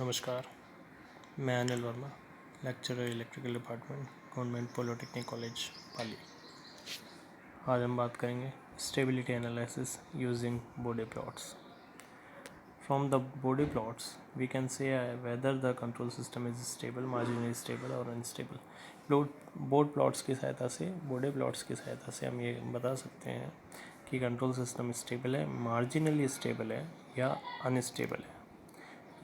नमस्कार, मैं Anil Verma, lecturer electrical department, government polytechnic college Pali. आज हम बात करेंगे stability analysis using Bode plots. From the Bode plots we can say whether the control system is stable, marginally stable और unstable. Bode plots की सहायता से, बॉडी प्लॉट्स की सहायता से हम ये बता सकते हैं कि कंट्रोल सिस्टम स्टेबल है, मार्जिनली स्टेबल है या अनस्टेबल है।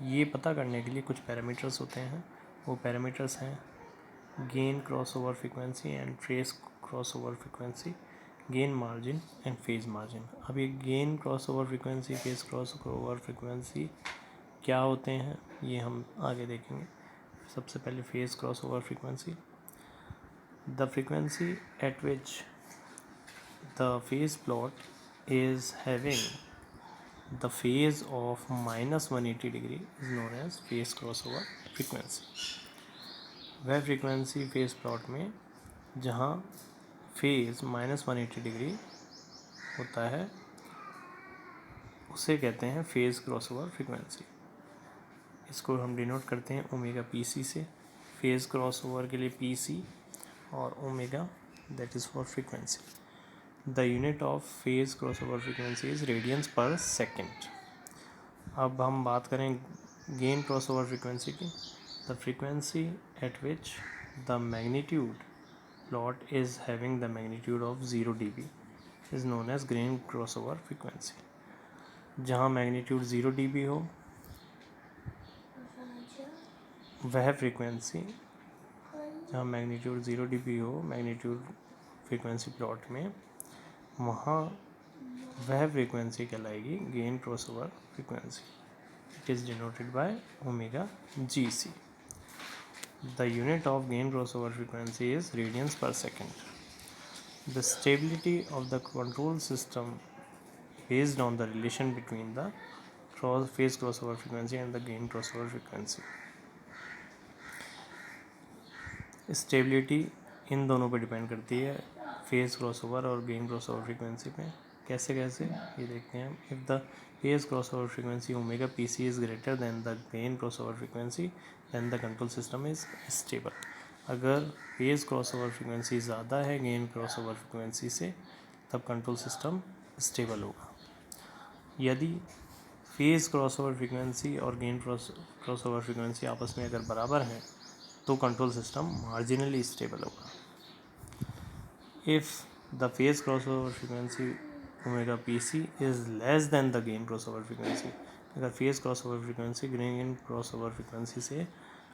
ये पता करने के लिए कुछ पैरामीटर्स होते हैं। वो पैरामीटर्स हैं gain crossover frequency and phase crossover frequency, gain margin and phase margin. अब ये gain crossover frequency, phase crossover frequency क्या होते हैं ये हम आगे देखेंगे। सबसे पहले phase crossover frequency, the frequency at which the phase plot is having the phase of -180 degree is known as phase crossover frequency। वह फ्रीक्वेंसी फेज प्लॉट में जहाँ फेज -180 डिग्री होता है उसे कहते हैं फेज क्रॉसओवर फ्रीक्वेंसी। इसको हम डिनोट करते हैं ओमेगा पीसी से। फेज क्रॉसओवर के लिए पीसी और omega that is for frequency. The unit of phase crossover frequency is radians per second. अब हम बात करें गेन क्रॉसओवर फ्रीक्वेंसी की। The frequency at which the magnitude plot is having the magnitude of 0 dB is known as gain crossover frequency. जहाँ magnitude 0 dB हो वह frequency, जहाँ magnitude 0 dB हो मैग्नीट्यूड फ्रीक्वेंसी प्लॉट में, वहाँ वह फ्रीक्वेंसी कहलाएगी gain crossover frequency. It is denoted by omega GC। The unit of gain crossover frequency is radians per second. The stability of the control system based on the relation between the phase crossover frequency and the gain crossover frequency. Stability इन दोनों पर depend करती है, phase crossover और gain crossover frequency पे। कैसे ये देखते हैं। If the phase crossover frequency omega PC is greater than the gain crossover frequency then the control system is stable. अगर फेज क्रॉसओवर फ्रीक्वेंसी ज़्यादा है गेन क्रॉसओवर फ्रीक्वेंसी से तब कंट्रोल सिस्टम स्टेबल होगा। यदि फेज क्रॉसओवर फ्रीक्वेंसी और gain crossover frequency आपस में अगर बराबर हैं तो कंट्रोल सिस्टम मार्जिनली स्टेबल होगा। If the phase crossover frequency omega PC is less than the gain crossover frequency, अगर phase crossover frequency gain crossover frequency से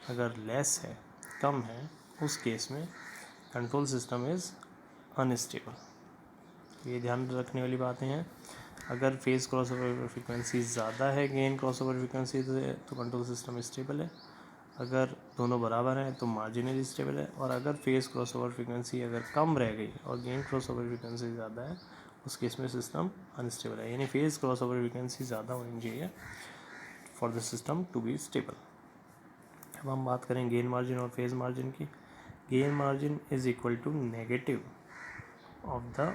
अगर लेस है, कम है, उस केस में कंट्रोल सिस्टम इज़ अनस्टेबल। ये ध्यान रखने वाली बातें हैं। अगर फेज क्रॉसओवर फ्रीक्वेंसी ज़्यादा है गेन क्रॉसओवर फ्रीक्वेंसी से तो कंट्रोल सिस्टम स्टेबल है। अगर दोनों बराबर हैं तो मार्जिनली स्टेबल है। और अगर फेज क्रॉसओवर फ्रीक्वेंसी अगर कम रह गई और गेन क्रॉसओवर फ्रीक्वेंसी ज़्यादा है उस केस में सिस्टम अनस्टेबल है। यानी फेज क्रॉसओवर फ्रीक्वेंसी ज़्यादा होनी चाहिए for the system to be stable. अब हम बात करें गेन मार्जिन और फेज मार्जिन की। Gain margin is equal to negative of the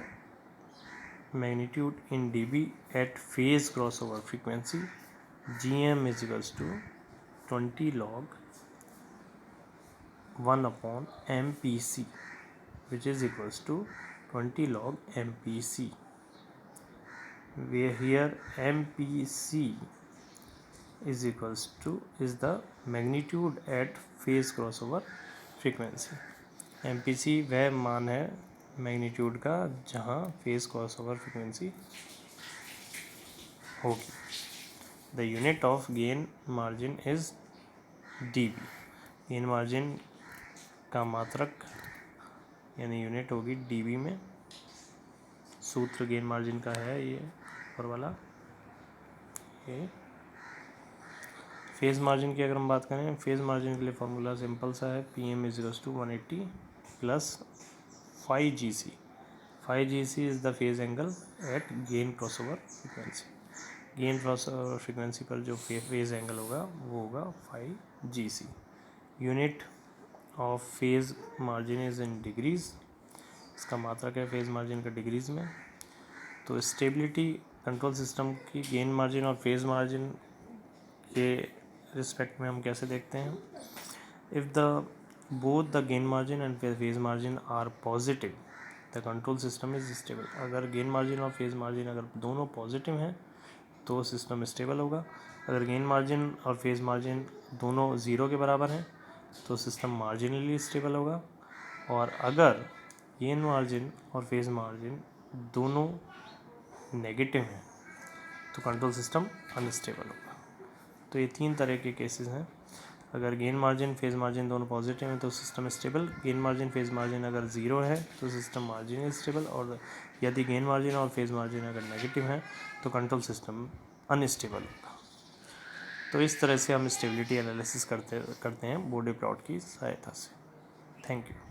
magnitude in dB at phase crossover frequency. GM is equals to 20 log 1/MPC which is equals to 20 log MPC, where here MPC is equals to is the magnitude at phase crossover frequency। MPC वह मान है magnitude का जहाँ phase crossover frequency होगी। The unit of gain margin is dB। Gain margin का मात्रक यानी unit होगी dB में। सूत्र गेन मार्जिन का है ये ऊपर वाला। ये फेज मार्जिन की अगर हम बात करें, फेज मार्जिन के लिए फॉर्मूला सिंपल सा है, PM is equals to 180 plus 5GC। 5GC is the phase angle at gain crossover frequency. Gain crossover frequency पर जो फेज एंगल होगा वो होगा 5GC। Unit of phase margin is in degrees. इसका मात्रक है फेज मार्जिन का डिग्रीज में। तो स्टेबिलिटी कंट्रोल सिस्टम की गेन मार्जिन और फेज मार्जिन के रिस्पेक्ट में हम कैसे देखते हैं, if the both the gain margin and phase margin are positive the control system is stable. अगर गेन मार्जिन और फेज मार्जिन अगर दोनों पॉजिटिव हैं तो सिस्टम स्टेबल होगा। अगर गेन मार्जिन और फेज मार्जिन दोनों ज़ीरो के बराबर हैं तो सिस्टम मार्जिनली स्टेबल होगा। और अगर गेन मार्जिन और फेज मार्जिन दोनों नेगेटिव हैं तो कंट्रोल सिस्टम अनस्टेबल होगा। तो ये 3 तरह के केसेस हैं। अगर गेन मार्जिन फेज मार्जिन दोनों पॉजिटिव हैं तो system stable, gain margin phase margin अगर ज़ीरो है तो सिस्टम मार्जिन स्टेबल, और यदि गेन मार्जिन और फेज मार्जिन अगर नेगेटिव है तो कंट्रोल सिस्टम अनस्टेबल होगा। तो इस तरह से हम स्टेबिलिटी एनालिसिस करते हैं बोर्डे प्लॉट की सहायता से। Thank you.